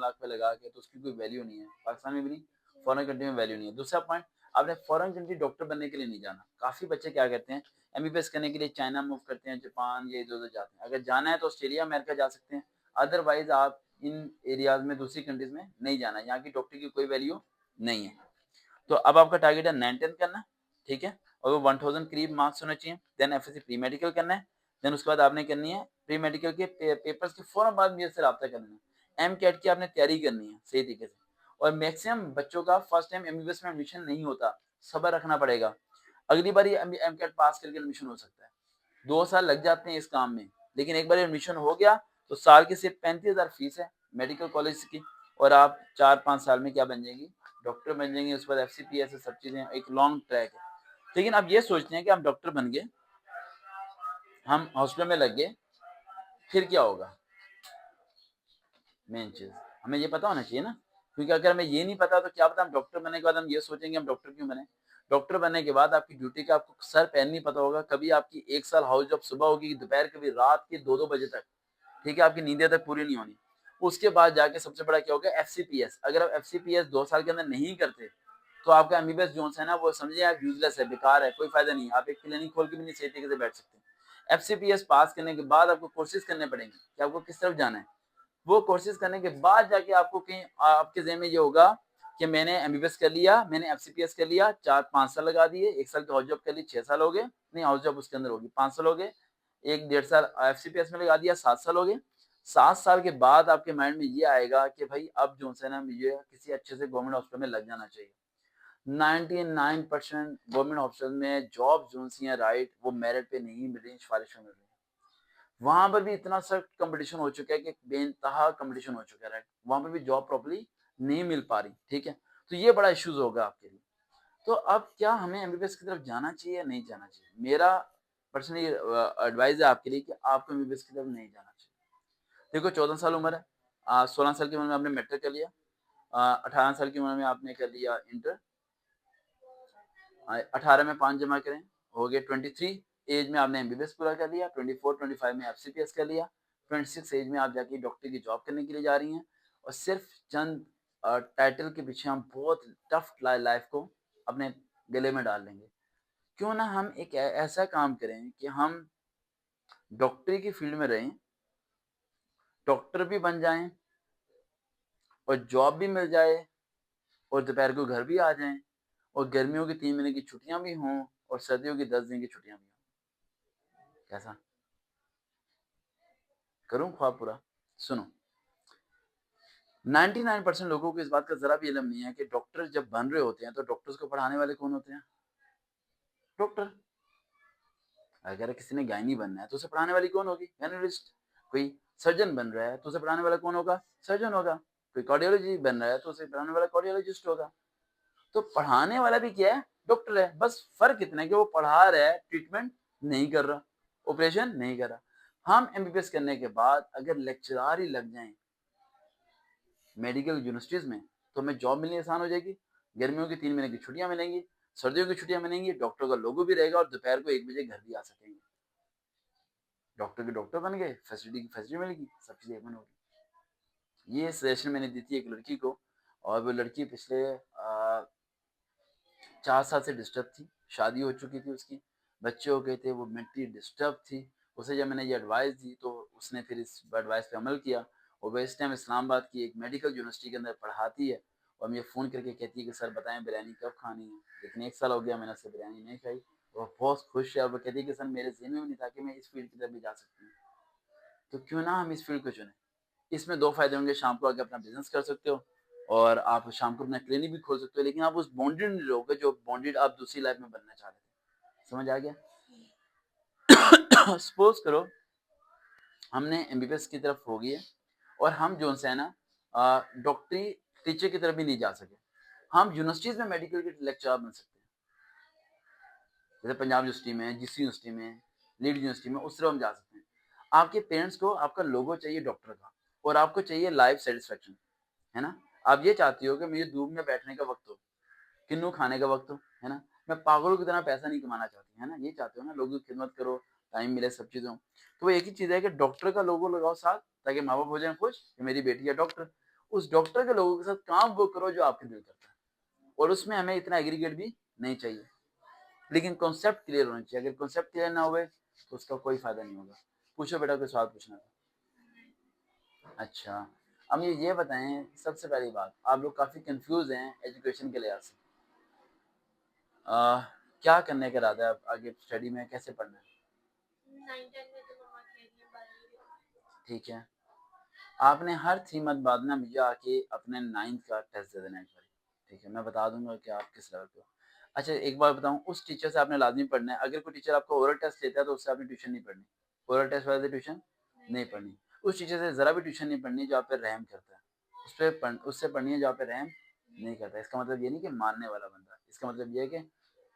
लाख पे लगा के, तो उसकी कोई वैल्यू नहीं है, पाकिस्तान में भी नहीं, फॉरेन कंट्री में वैल्यू नहीं है। दूसरा पॉइंट, आपने फॉरेन कंट्री डॉक्टर बनने के लिए नहीं जाना। काफी बच्चे क्या करते हैं, एमबीबीएस करने के लिए चाइना मूव करते हैं, जापान, ये इधर उधर जाते हैं। अगर जाना है तो ऑस्ट्रेलिया अमेरिका जा सकते हैं, अदरवाइज आप इन एरियाज में दूसरी कंट्रीज में नहीं जाना, यहाँ की डॉक्टर की कोई वैल्यू नहीं है। तो अब आपका टारगेट है 9-10 करना, ठीक है, और वो 1000 करीब मार्क्स होने चाहिए। देन एफएससी प्री मेडिकल करना है। देन उसके बाद आपने करनी है प्री मेडिकल के पेपर्स के फौरन बाद मेरे से रब्ता करना है। एम कैट की आपने तैयारी करनी है सही तरीके से। और मैक्सिमम बच्चों का फर्स्ट टाइम एमबीबीएस में एडमिशन नहीं होता, सब्र रखना पड़ेगा। अगली बार ये एम कैट पास करके एडमिशन हो सकता है। 2 साल लग जाते हैं इस काम में, लेकिन एक बार एडमिशन हो गया तो साल की सिर्फ 35,000 फीस है मेडिकल कॉलेज की, और आप 4-5 साल में क्या बन जाएंगी, डॉक्टर बन जाएंगे। उसके बाद एफसीपीएस है, सब चीजें, एक लॉन्ग ट्रैक है। लेकिन आप ये सोचते हैं कि हम डॉक्टर बन गए, हम हॉस्पिटल में लग गए, फिर क्या होगा। मेन चीज हमें ये पता होना चाहिए ना, क्योंकि अगर हमें ये नहीं पता तो क्या पता हम डॉक्टर बनने के बाद हम ये सोचेंगे हम डॉक्टर क्यों बने। डॉक्टर बनने के बाद आपकी ड्यूटी का आपको सर पैर नहीं पता होगा। कभी आपकी 1 साल हाउस जॉब सुबह होगी, दोपहर, कभी रात के 2-2 बजे तक, ठीक है, आपकी नींदें तक पूरी नहीं होनी। उसके बाद जाके सबसे बड़ा क्या होगा, एफसीपीएस। अगर आप एफसीपीएस 2 साल के अंदर नहीं करते तो आपका एमबीबीएस जो है ना, वो समझिए आप यूजलेस है, बेकार है, कोई फायदा नहीं है। आप एक क्लिनिक खोल के भी नहीं सही तरीके से बैठ सकते। एफसीपीएस पास करने के बाद आपको कोर्सेज करने पड़ेंगे कि आपको किस तरफ जाना है। वो कोर्सेज करने के बाद जाके आपको कहीं आपके ज़हन में ये होगा कि मैंने एमबीबीएस कर लिया, मैंने एफसीपीएस कर लिया, 4-5 साल लगा दिए, 1 साल की हाउस जॉब कर ली, 6 साल हो गए, नहीं हाउस जॉब उसके अंदर होगी, 5 साल हो गए, 1-1.5 साल एफसीपीएस में लगा दिया, 7 साल हो गए। 7 साल के बाद आपके माइंड में ये आएगा कि भाई अब जो है ना, मुझे किसी अच्छे से गवर्नमेंट हॉस्पिटल में लग जाना चाहिए। 99% गवर्नमेंट हॉस्पिटल में जॉब जो सी है राइट, वो मेरिट पे नहीं मिल रही, सिफारिश में मिल रही है। वहां पर भी इतना सख्त कंपटीशन हो चुका है कि बेइंतहा कंपटीशन हो चुका है, राइट, वहां पर भी जॉब प्रॉपर्ली नहीं मिल पा रही, ठीक है। तो ये बड़ा इश्यूज होगा आपके लिए। तो अब क्या हमें एमबीबीएस की तरफ जाना चाहिए या नहीं जाना चाहिए? मेरा पर्सनली एडवाइस है आपके लिए कि आपको एमबीबीएस की तरफ नहीं जाना चाहिए। देखो 14 साल उम्र है, 16 साल की उम्र में आपने मेट्रिक कर लिया, 18 साल की उम्र में आपने कर लिया इंटर, 18 में 5 जमा करें, हो गए 23 एज में आपने एमबीबीएस पूरा कर लिया, 24-25 में एफसीपीएस कर लिया, 26 एज में आप जाके डॉक्टर की जॉब करने के लिए जा रही हैं। और सिर्फ चंद टाइटल के पीछे हम बहुत टफ लाइफ को अपने गले में डाल लेंगे। क्यों ना हम एक ऐसा काम करें कि हम डॉक्टरी की फील्ड में रहें, डॉक्टर भी बन जाएं, और जॉब भी मिल जाए, और दोपहर को घर भी आ जाएं, और गर्मियों की 3 महीने की छुट्टियां भी हों, और सर्दियों की 10 दिन की छुट्टियां भी हों। कैसा, करूं ख्वाब पूरा? सुनो, 99% लोगों को इस बात का जरा भी इल्म नहीं है कि डॉक्टर जब बन रहे होते हैं तो डॉक्टर्स को पढ़ाने वाले कौन होते हैं? डॉक्टर। अगर किसी ने गायनी बनना है तो उसे पढ़ाने वाली कौन होगी? गायनियोलॉजिस्ट। कोई सर्जन बन रहा है तो उसे पढ़ाने वाला कौन होगा? सर्जन होगा। कोई कार्डियोलॉजी बन रहा है तो उसे पढ़ाने वाला कार्डियोलॉजिस्ट होगा। तो पढ़ाने वाला भी क्या है? डॉक्टर है। बस फर्क इतना है कि वो पढ़ा रहा है, ट्रीटमेंट नहीं कर रहा, ऑपरेशन नहीं कर रहा। हम एमबीबीएस करने के बाद अगर लेक्चरार ही लग जाएं मेडिकल यूनिवर्सिटीज में तो हमें जॉब मिलनी आसान हो जाएगी। गर्मियों की 3 महीने की छुट्टियां मिलेंगी, सर्दियों की छुट्टियां मिलेंगी, डॉक्टर का लोगो भी रहेगा, और दोपहर को 1 बजे घर भी आ सकेंगे। डॉक्टर के डॉक्टर बन गए, फैसिलिटी की फैसिलिटी मिलेगी, सब चीजें एक होगी। ये सजेशन मैंने दी थी एक लड़की को, और वो लड़की पिछले 4 साल से डिस्टर्ब थी। शादी हो चुकी थी उसकी, बच्चे हो गए थे, वो मेंटली डिस्टर्ब थी। उसे जब मैंने ये एडवाइस दी तो उसने फिर इस एडवाइस पे अमल किया, और वह इस टाइम इस्लामाबाद की एक मेडिकल यूनिवर्सिटी के अंदर पढ़ाती है। और मुझे फ़ोन करके कहती है कि सर बताएं बिरयानी कब खानी है। लेकिन 1 साल हो गया मैंने उससे बिरयानी नहीं खाई। वो बहुत खुश है, और वो कहती है कि सर मेरे ज़हन में भी नहीं था कि मैं इस फील्ड की तरफ भी जा सकती हूँ। तो क्यों ना हम इस फील्ड को चुनें। इसमें 2 फ़ायदे होंगे, शाम को आके अपना बिज़नेस कर सकते हो, और आप शाम को अपना क्लिनिक भी खोल सकते हो, लेकिन आप उस बॉन्डेड नहीं रहोगे जो बॉन्डेड आप दूसरी लाइफ में बनना चाह रहे थे। समझ आ गया? सपोज करो हमने एमबीबीएस की तरफ हो गई है, और हम जो है ना डॉक्टरी टीचर की तरफ भी नहीं जा सके। हम यूनिवर्सिटीज में मेडिकल के लेक्चरर बन सकते हैं, जैसे पंजाब यूनिवर्सिटी में, जीसी यूनिवर्सिटी में, लीड यूनिवर्सिटी में, उस तरफ हम जा सकते हैं। आपके पेरेंट्स को आपका लोगो चाहिए डॉक्टर का, और आपको चाहिए लाइफ सेटिस्फेक्शन, है ना। आप ये चाहती हो कि मुझे धूप में बैठने का वक्त हो, किन्नू खाने का वक्त हो, है ना। मैं पागलों की तरह पैसा नहीं कमाना चाहती, है ना, ये चाहते हो ना, लोगों की खिदमत करो, टाइम मिले, सब चीज़ों। तो वो एक ही चीज़ है कि डॉक्टर का लोगो लगाओ साथ, ताकि माँ बाप हो जाए खुश कि मेरी बेटी है डॉक्टर। उस डॉक्टर के लोगों के साथ काम वो करो जो आपके दिल करता है, और उसमें हमें इतना एग्रीगेट भी नहीं चाहिए, लेकिन कॉन्सेप्ट क्लियर होना चाहिए। अगर कॉन्सेप्ट क्लियर ना हुए तो उसका कोई फायदा नहीं होगा। पूछो बेटा, कोई सवाल पूछना था। अच्छा, अब ये बताएं, सबसे पहली बात, आप लोग काफी कंफ्यूज हैं एजुकेशन के लिहाज से, क्या करने का इरादा है आगे स्टडी में, कैसे पढ़ना है? 9-10 में तो मम्मा कह रही है 12। ठीक है, आपने हर 3 मंथ बाद ना मुझे आके अपने 9th का टेस्ट दे देना एक बार, ठीक है? मैं बता दूंगा कि आप किस लेवल पे हो। अच्छा, एक बार बताऊं, उस टीचर से आपने लाजमी पढ़ना है। अगर कोई टीचर आपको ओरल टेस्ट लेता है तो उससे आपने ट्यूशन नहीं पढ़नी, ओरल टेस्ट वाले से ट्यूशन नहीं पढ़नी। उस टीचर से जरा भी ट्यूशन नहीं पढ़नी जो आप पे रहम करता है, उससे पढ़नी है जो आप पे रहम नहीं करता। इसका मतलब ये नहीं कि मानने वाला बंदा, इसका मतलब ये है कि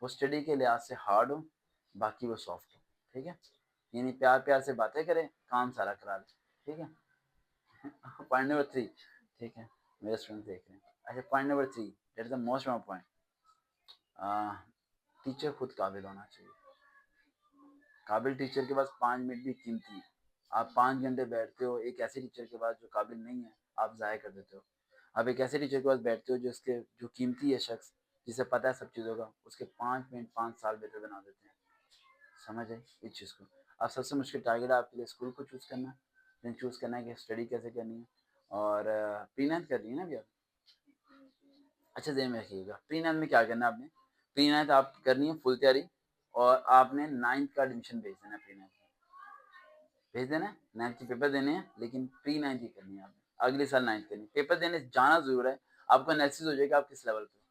वो स्टडी के लिहाज से हार्ड हो, बाकी वो सॉफ्ट हो, ठीक है? यानी प्यार प्यार से बातें करें, काम सारा करा ले, ठीक है? पॉइंट नंबर 3, ठीक है? मेरे स्टूडेंट देख रहे हैं। अच्छा, point number 3, that is the most important point, teacher खुद काबिल होना चाहिए। काबिल टीचर के पास 5 मिनट भी कीमती है। आप 5 घंटे बैठते हो एक ऐसे टीचर के पास जो काबिल नहीं है, आप ज़ाया कर देते हो। आप एक ऐसे टीचर के पास बैठते हो जो कीमती है शख्स, जिसे पता है सब चीज़ों का, उसके 5 मिनट 5 साल बेहतर बना देते हैं। समझ आए इस चीज़ को? अब सबसे मुश्किल टारगेट है आपके लिए स्कूल को चूज़ करना, देन चूज़ करना है कि स्टडी कैसे करनी है, और प्री नाइन्थ करनी है ना अभी आप? अच्छा, ध्यान में रखिएगा, प्री नाइन्थ में क्या करना है आपने? प्री नाइन्थ आप करनी है फुल तैयारी, और आपने 9th का एडमिशन भेज देना, प्री नाइन्थ भेज देना है। 9th के पेपर देने हैं, लेकिन प्री 9th ही करनी है आपने, अगले साल 9th करनी है। पेपर देने जाना जरूर है, आपको एनालिसिस हो जाएगा आप किस लेवल पे हो।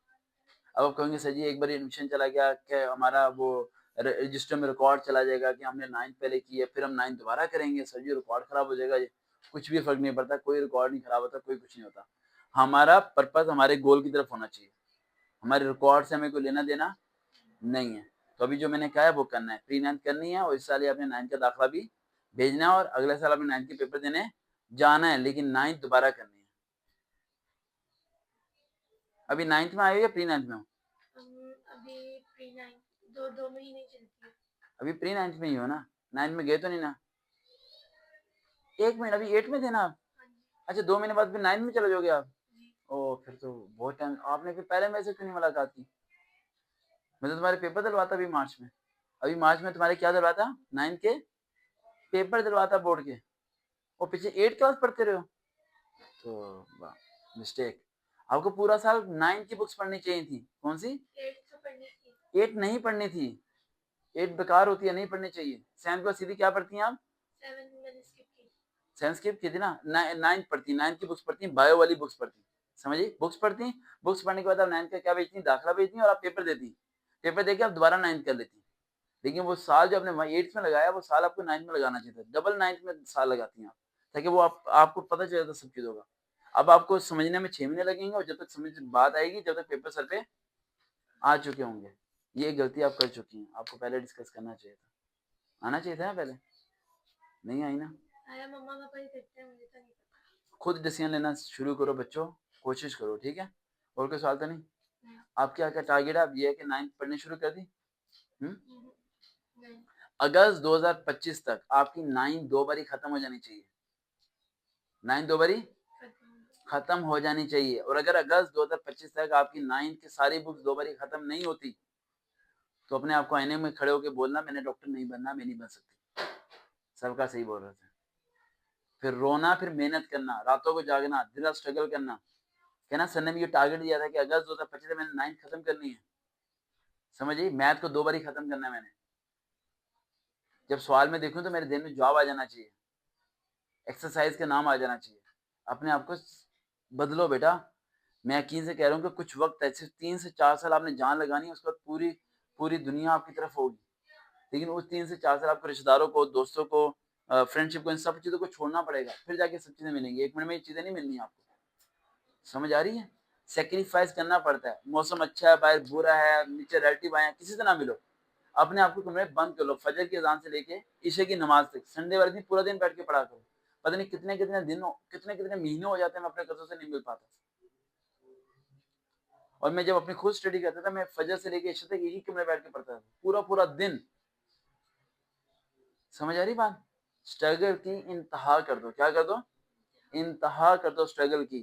अब आप कहेंगे सर जी एक बार एडमिशन चला गया क्या हमारा वो रजिस्टर में रिकॉर्ड चला जाएगा कि हमने 9th पहले की है फिर हम 9th दोबारा करेंगे? सर जी रिकॉर्ड खराब हो जाएगा। कुछ भी फर्क नहीं पड़ता, कोई रिकॉर्ड नहीं खराब होता, कोई कुछ नहीं होता। हमारा पर्पज हमारे गोल की तरफ होना चाहिए, हमारे रिकॉर्ड से हमें कोई लेना देना नहीं है। तो अभी जो मैंने कहा है वो करना है, प्री 9th करनी है, और इस साल ही आपने 9th का दाखिला भी भेजना है, और अगले साल आपने 9th के पेपर देने जाना है, लेकिन 9th दोबारा करनी है। अभी 9th में आए हो या प्री 9th में हो? अभी प्री 9th, दो महीने चलती है। अभी प्री 9th में ही हो ना? 9th में गए तो नहीं ना? 1 मिनट, अभी 8 में थे ना आप? अच्छा, 2 महीने बाद फिर 9th में चले जाओगे आप? ओ, फिर तो बहुत टाइम। आपने फिर पहले मेरे से क्यों नहीं मुलाकात की? मैं तो तुम्हारे पेपर दिलवाता अभी मार्च में। अभी मार्च में तुम्हारे क्या दिलवाता? 9th के पेपर दिलवाता बोर्ड के, और पीछे 8 क्लास पढ़ते रहे हो। तो मिस्टेक, आपको पूरा साल 9th की बुक्स पढ़नी चाहिए थी। कौन सी? 8 तो पढ़नी थी। 8 नहीं पढ़नी थी, 8 बेकार होती है, नहीं पढ़नी चाहिए। 7th को सीधी क्या पढ़ती हैं आप? 7th मैंने स्किप की। 7th स्किप की थी ना? 9th पढ़ती, 9th की बुक्स पढ़ती, बायो वाली बुक्स पढ़ती, समझिए? बुक्स पढ़ती, बुक्स पढ़ने के बाद आप 9th का क्या बेचती? दाखिला बेचती, और आप पेपर देती, पेपर देके आप दोबारा 9th कर लेती। लेकिन वो साल जो आपने 8th में लगाया, वो साल आपको 9th में लगाना चाहिए था। डबल 9th में साल लगाती हैं आप, ताकि वो आपको पता चल जाता सब चीज़ों का। अब आपको समझने में 6 महीने लगेंगे, और जब तक समझ बात आएगी, जब तक पेपर सर पे आ चुके होंगे। ये गलती आप कर चुकी हैं, आपको पहले डिस्कस करना चाहिए था, आना चाहिए था ना पहले। नहीं आई ना? आया, मम्मा पापा ही करते हैं, मुझे तो नहीं पता। खुद डिसीजन लेना शुरू करो बच्चों, कोशिश करो, ठीक है? और कोई सवाल तो नहीं? आप क्या क्या टारगेट है? आप ये है कि 9th पढ़नी शुरू कर दी? अगस्त 2025 तक आपकी 9th 2 बारी खत्म हो जानी चाहिए। 9th 2 बारी खत्म हो जानी चाहिए, और अगर अगस्त 2025 तक आपकी 9th की सारी बुक्स 2 बारी खत्म नहीं होती, तो अपने आप को आईने में खड़े होकर बोलना मैंने डॉक्टर नहीं बनना, मैं नहीं बन सकती। सबका सही बोल रहे थे। फिर रोना, फिर मेहनत करना, रातों को जागना, दिन रात स्ट्रगल करना, कहना सर ने भी ये टारगेट दिया था कि अगस्त 2025 तक मैंने 9th खत्म करनी है। समझिए, मैथ को 2 बारी खत्म करना है मैंने। जब सवाल में देखूं तो मेरे दिन में जवाब आ जाना चाहिए, एक्सरसाइज का नाम आ जाना चाहिए। अपने आप को बदलो बेटा। मैं यकीन से कह रहा हूँ कि कुछ वक्त ऐसे 3 से 4 साल आपने जान लगानी है, उसके बाद पूरी पूरी दुनिया आपकी तरफ होगी। लेकिन उस 3 से 4 साल आपको रिश्तेदारों को, दोस्तों को, फ्रेंडशिप को, इन सब चीज़ों को छोड़ना पड़ेगा, फिर जाके सब चीज़ें मिलेंगी। 1 मिनट में ये चीज़ें नहीं मिलनी आपको, समझ आ रही है? सेक्रीफाइस करना पड़ता है। मौसम अच्छा है, बाहर बुरा है, नीचे रिलेटिव आए हैं, किसी से ना मिलो, अपने आप को कमरे में बंद कर लो, फजर की अजान से लेके ईशा की नमाज तक। संडे वाले दिन पूरा दिन बैठ के पढ़ा करो। पता नहीं कितने कितने दिन, कितने कितने महीने हो जाते हैं मैं अपने कज़ों से नहीं मिल पाता। और मैं जब अपनी खुद स्टडी करता था, मैं फजर से लेके ईशा तक एक ही कमरे में बैठ के पढ़ता था, पूरा पूरा दिन। समझ आ रही बात? स्ट्रगल की इंतहा कर दो, क्या कर दो? इंतहा कर दो स्ट्रगल की।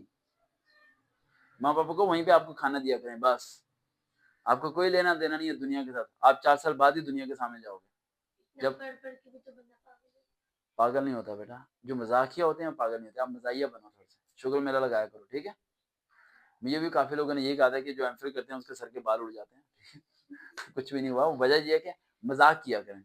माँ पापा को वहीं पे आपको खाना दिया करें बस। आपको कोई लेना देना नहीं है दुनिया के साथ। आप 4 साल बाद ही दुनिया के सामने जाओगे। जब पढ़ पढ़ के भी तो बंदा पागल है। पागल नहीं होता बेटा, जो मजाकिया होते हैं पागल नहीं होते। आप मजाकिया बनो थोड़ा सा, शुगर मेला लगाया करो, ठीक है। मुझे भी काफी लोगों ने यही कहा था कि जो एमफिल करते हैं उसके सर के बाल उड़ जाते हैं। कुछ भी नहीं हुआ, वो वजह ये है कि मजाक किया करें।